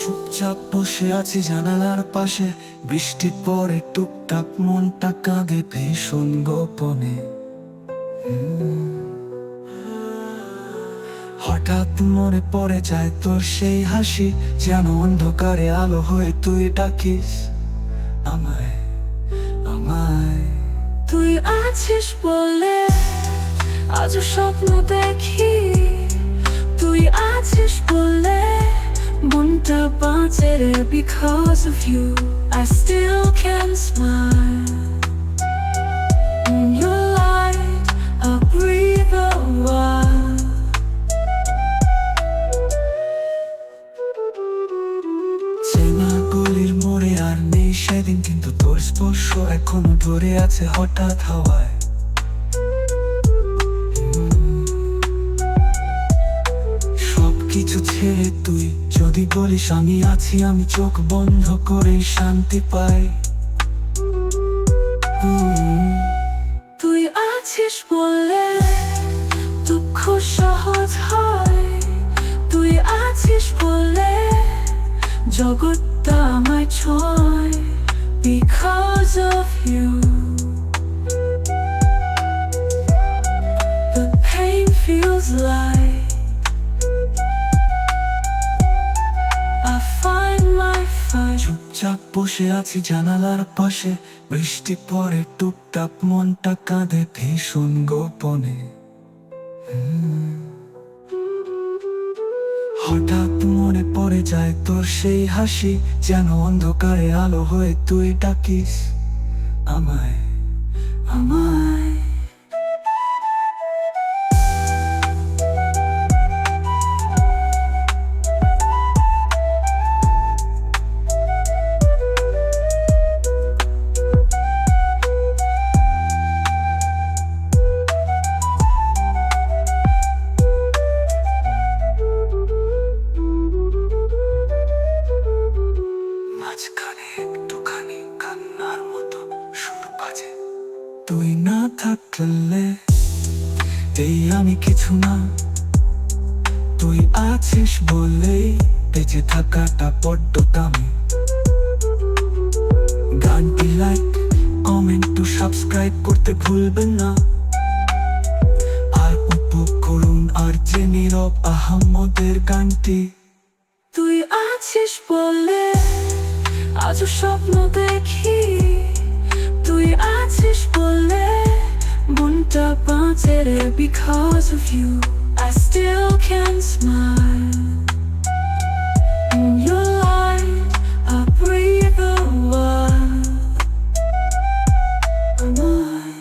চুপচাপ বসে আছি জানালার পাশে, বৃষ্টি পরে টুকটাক মনটা কাঁদে ভীষণ গোপনে। হঠাৎ মনে পড়ে যায় তোর সেই হাসি, যেন অন্ধকারে আলো হয়ে তুই ডাকিস আমায় আমায়। তুই আছিস বলে আজ স্বপ্ন দেখি, তুই আছিস বলে মনটা বাঁচে রে। Because of you I still can smile. In your light I breathe a while. চেনা গলির মোড়ে আর নেই সেদিন, কিন্তু তোর স্পর্শ এখনো ধরে আছে হঠাৎ হাওয়ায়। সবকিছু ছেড়ে তুই যদি বলিস আমি আছি, আমি চোখ বন্ধ করে শান্তি পাই। তুই আছিস বলে দুঃখ সহজ হয়, তুই আছিস বলে জগৎটা আমায় ছয়। Because of you the pain feels light. I find my fight. চুপচাপ বসে আছি জানালার পাশে, বৃষ্টি পরে টুকটাক মনটা কাঁদে ভীষণ গোপনে। হঠাৎ মনে পড়ে যায় তোর সেই হাসি, যেন অন্ধকারে আলো হয়ে তুই ডাকিস আমায় আমায়। মাঝখানে একটুখানি কান্নার মতো সুর বাজে, তুই না থাকলে এই আমি কিছু না। তুই আছিস বলেই বেঁচে থাকাটা বড্ড দামি। গানটি লাইক, কমেন্ট টু সাবস্ক্রাইব করতে ভুলবেন না। আর উপভোগ করুন আর যে নীরব আহমদের গানটি। তুই আছিস বলে আজ স্বপ্ন দেখি, তুই আছিস বলে মনটা বাঁচে রে। Because of you I still can smile. In your light I breathe a while. আমায়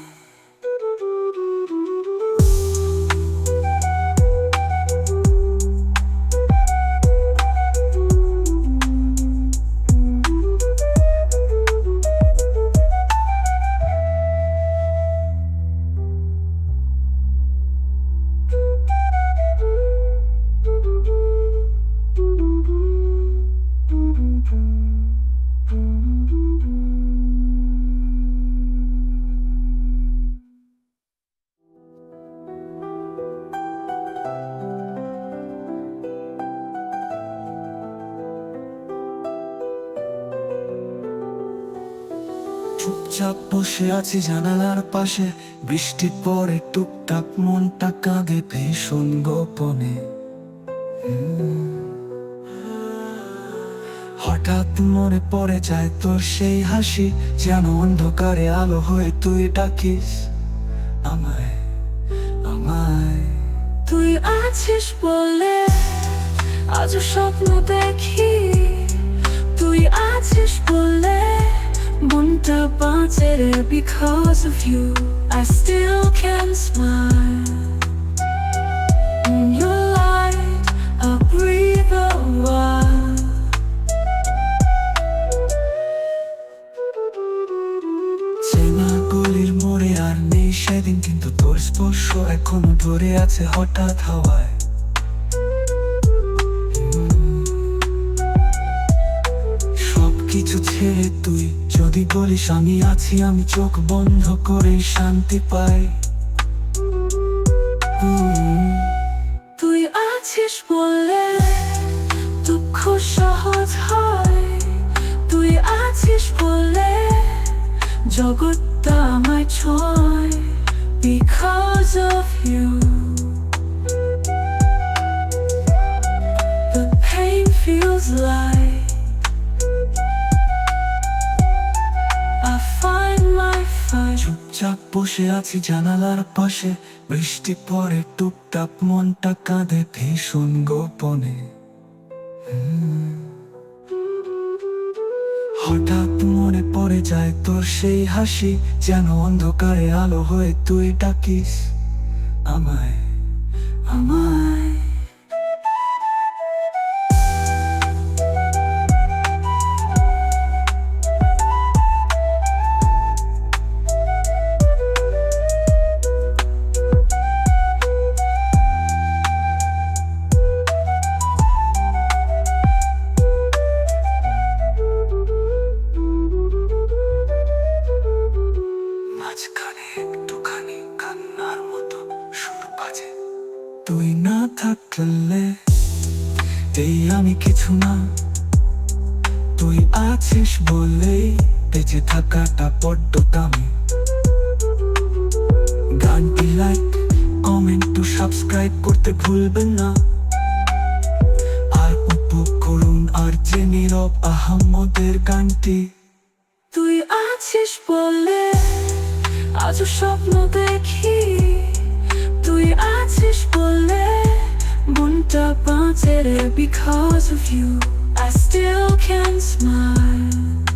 চুপচাপ বসে আছি জানালার পাশে, বৃষ্টি পরে টুকটাক মনটা কাঁদে ভীষণ গোপনে। হঠাৎ মনে পড়ে যায় তোর সেই হাসি, যেন অন্ধকারে আলো হয়ে তুই ডাকিস আমায় আমায়। তুই আছিস বলে আজ স্বপ্ন দেখি, তুই আছিস বলে মনটা বাঁচে রে। Because of you I still can smile. In your light I breathe a while. চেনা গলির মোড়ে আর নেই সেদিন, কিন্তু তোর স্পর্শ এখনো ধরে আছে হঠাৎ হাওয়ায়। কিছু ছেড়ে তুই যদি বলিস আমি আছি, আমি চোখ বন্ধ করে শান্তি পাই। তুই আছিস বলে দুঃখ সহজ হয়, তুই আছিস বলে জগৎটা আমায় ছয়। Because of you, the pain feels light. I find my fight. চুপচাপ বসে আছি জানালার পাশে, বৃষ্টি পড়ে টুপটাপ, মনটা কাঁদে ভীষণ গোপনে। হঠাৎ মনে পড়ে যায় তোর সেই হাসি, যেন অন্ধকারে আলো হয়ে তুই ডাকিস আমায়, আমায়। মাঝখানে একটুখানি কান্নার মতো সুর বাজে, তুই না থাকলে এই আমি কিছু না, তুই আছিস বলেই বেঁচে থাকাটা বড্ড দামি। গানটি লাইক, কমেন্ট ও সাবস্ক্রাইব করতে ভুলবেন না, আর উপভোগ করুন আর যে নীরব আহম্মদের গানটি। তুই আছিস বলে আজও স্বপ্ন দেখি, তুই আছিস বলে মনটা বাঁচে রে। Because of you, I still can smile.